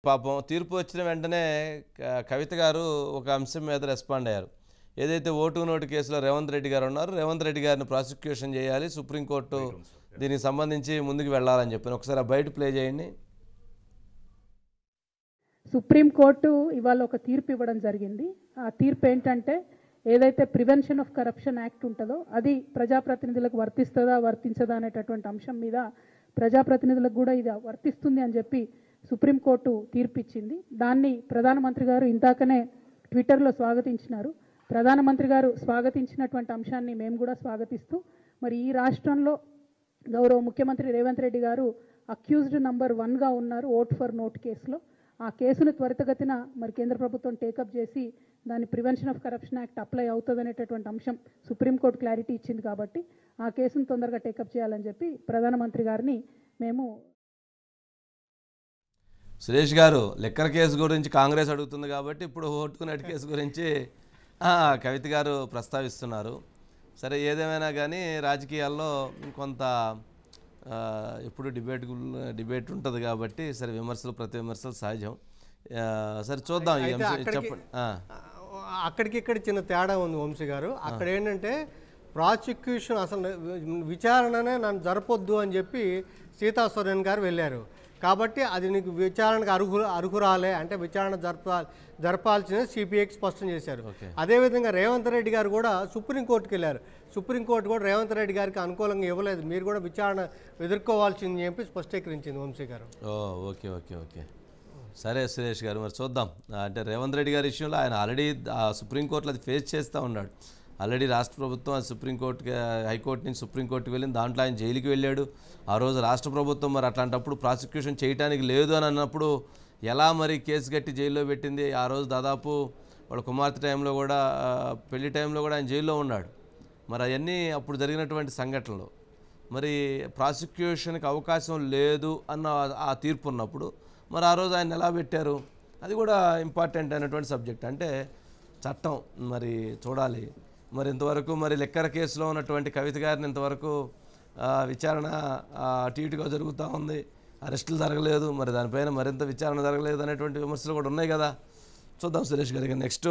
పాపం తీర్పు వచ్చిన వెంటనే కవిత గారు ఒక అంశం మీద రెస్పాండ్ అయ్యారు. ఏదైతే ఓటు నోటు కేసులో రేవంత్ రెడ్డి గారు ఉన్నారు, రేవంత్ రెడ్డి గారిని ప్రాసిక్యూషన్ చేయాలి, సుప్రీంకోర్టు దీనికి సంబంధించి ముందుకు వెళ్ళాలని చెప్పి ఒకసారి ఆ బయట ప్లే చేయండి. సుప్రీంకోర్టు ఇవాళ ఒక తీర్పు ఇవ్వడం జరిగింది. ఆ తీర్పు ఏంటంటే ఏదైతే ప్రివెన్షన్ ఆఫ్ కరప్షన్ యాక్ట్ ఉంటుందో అది ప్రజాప్రతినిధులకు వర్తిస్తుందా వర్తించదా అనేటటువంటి అంశం మీద ప్రజాప్రతినిధులకు కూడా ఇది వర్తిస్తుంది అని చెప్పి సుప్రీంకోర్టు తీర్పు ఇచ్చింది. దాన్ని ప్రధానమంత్రి గారు ఇందాకనే ట్విట్టర్లో స్వాగతించినారు. ప్రధానమంత్రి గారు స్వాగతించినటువంటి అంశాన్ని మేము కూడా స్వాగతిస్తూ మరి ఈ రాష్ట్రంలో గౌరవ ముఖ్యమంత్రి రేవంత్ రెడ్డి గారు అక్యూజ్డ్ నంబర్ 1గా ఉన్నారు ఓట్ ఫర్ నోట్ కేసులో. ఆ కేసును త్వరితగతిన మరి కేంద్ర ప్రభుత్వం టేకప్ చేసి దాని prevention of corruption act apply అవుతుంది అనేటటువంటి అంశం సుప్రీంకోర్టు క్లారిటీ ఇచ్చింది కాబట్టి ఆ కేసును తొందరగా టేకప్ చేయాలని చెప్పి ప్రధానమంత్రి గారిని మేము. సురేష్ గారు, లిక్కర్ కేసు గురించి కాంగ్రెస్ అడుగుతుంది కాబట్టి ఇప్పుడు ఓటు నోటు కేసు గురించి కవిత గారు ప్రస్తావిస్తున్నారు. సరే, ఏదేమైనా కానీ రాజకీయాల్లో కొంత ఎప్పుడు డిబేట్ ఉంటుంది కాబట్టి సరే, విమర్శలు ప్రతి విమర్శలు సహజం. సరే చూద్దాం. చెప్పండి. అక్కడికి ఇక్కడ చిన్న తేడా ఉంది వంశీ గారు. అక్కడ ఏంటంటే ప్రాసిక్యూషన్ అసలు విచారణనే నన్ను జరపొద్దు అని చెప్పి సీతాసోరెన్ గారు వెళ్ళారు. కాబట్టి అది నీకు విచారణకు అర్హురాలే అంటే విచారణ జరపాల్సిన సిపిఐకి స్పష్టం చేశారు. అదేవిధంగా రేవంత్ రెడ్డి గారు కూడా సుప్రీంకోర్టుకి వెళ్ళారు. సుప్రీంకోర్టు కూడా రేవంత్ రెడ్డి గారికి అనుకూలంగా ఇవ్వలేదు, మీరు కూడా విచారణ ఎదుర్కోవాల్సింది చెప్పి స్పష్టీకరించింది వంశీ గారు. ఓకే ఓకే ఓకే సరే సురేష్ గారు, మరి చూద్దాం. అంటే రేవంత్ రెడ్డి గారి విషయంలో ఆయన ఆల్రెడీ సుప్రీంకోర్టులో అది ఫేస్ చేస్తూ ఉన్నాడు. ఆల్రెడీ రాష్ట్ర ప్రభుత్వం అది సుప్రీంకోర్టుకి, హైకోర్టు నుంచి సుప్రీంకోర్టుకి వెళ్ళింది. దాంట్లో ఆయన జైలుకి వెళ్ళాడు. ఆ రోజు రాష్ట్ర ప్రభుత్వం మరి అట్లాంటప్పుడు ప్రాసిక్యూషన్ చేయడానికి లేదు అని అన్నప్పుడు ఎలా మరి కేసు కట్టి జైల్లో పెట్టింది. ఆ రోజు దాదాపు వాళ్ళ కుమార్తె టైంలో కూడా, పెళ్లి టైంలో కూడా ఆయన జైల్లో ఉన్నాడు. మరి అవన్నీ అప్పుడు జరిగినటువంటి సంఘటనలు. మరి ప్రాసిక్యూషన్కి అవకాశం లేదు అన్న ఆ తీర్పు ఉన్నప్పుడు మరి ఆ రోజు ఆయన ఎలా పెట్టారు, అది కూడా ఇంపార్టెంట్ అయినటువంటి సబ్జెక్ట్. అంటే చట్టం మరి చూడాలి. మరి ఇంతవరకు మరి లిక్కర్ కేసులో ఉన్నటువంటి కవిత గారిని ఇంతవరకు విచారణ అటు ఇటుగా జరుగుతూ ఉంది, అరెస్టులు జరగలేదు, మరి దానిపైన మరింత విచారణ జరగలేదు అనేటువంటి విమర్శలు కూడా ఉన్నాయి కదా. చూద్దాం సురేష్ గారికి నెక్స్ట్